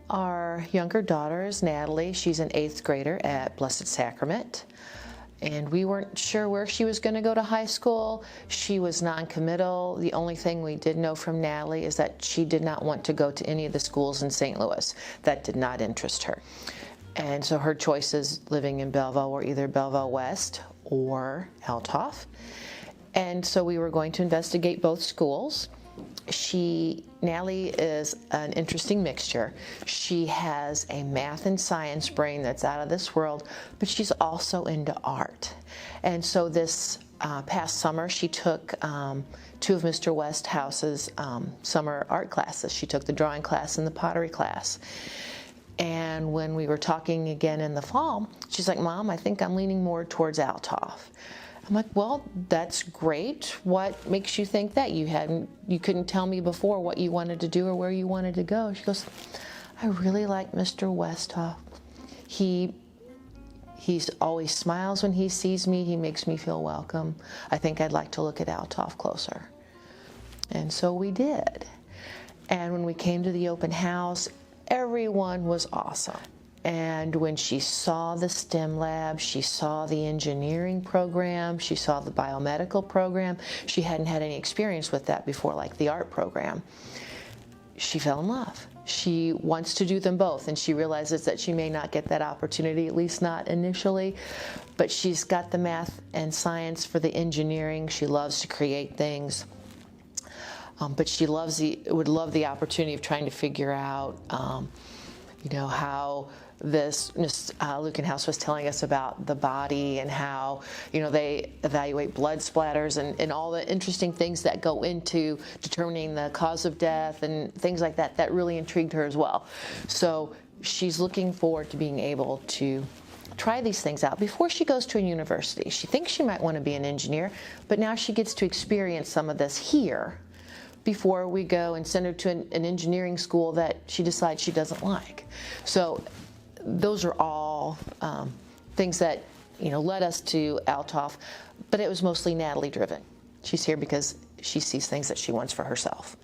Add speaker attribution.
Speaker 1: Our younger daughter is Natalie. She's an 8th grader at Blessed Sacrament. And we weren't sure where she was going to go to high school. She was non-committal. The only thing we did know from Natalie is that she did not want to go to any of the schools in St. Louis. That did not interest her. And so her choices living in Belleville were either Belleville West or Althoff. And so we were going to investigate both schools. Natalie is an interesting mixture. She has a math and science brain that's out of this world, but she's also into art. And so this past summer, she took 2 of Mr. Westhouse's summer art classes. She took the drawing class and the pottery class. And when we were talking again in the fall, she's like, "Mom, I think I'm leaning more towards Althoff." I'm like, "Well, that's great. What makes you think that? You couldn't tell me before what you wanted to do or where you wanted to go." She goes, "I really like Mr. Westhoff. He always smiles when he sees me. He makes me feel welcome. I think I'd like to look at Althoff closer." And so we did. And when we came to the open house, everyone was awesome. And when she saw the STEM lab, she saw the engineering program, she saw the biomedical program. She hadn't had any experience with that before, like the art program. She fell in love. She wants to do them both, and she realizes that she may not get that opportunity, at least not initially, but she's got the math and science for the engineering. She loves to create things. But she would love the opportunity of trying to figure out, how this Ms. Lukenhaus was telling us about the body and how, they evaluate blood splatters and all the interesting things that go into determining the cause of death and things like that. That really intrigued her as well. So she's looking forward to being able to try these things out before she goes to a university. She thinks she might want to be an engineer, but now she gets to experience some of this here before we go and send her to an engineering school that she decides she doesn't like. So those are all things that led us to Althoff, but it was mostly Natalie driven. She's here because she sees things that she wants for herself.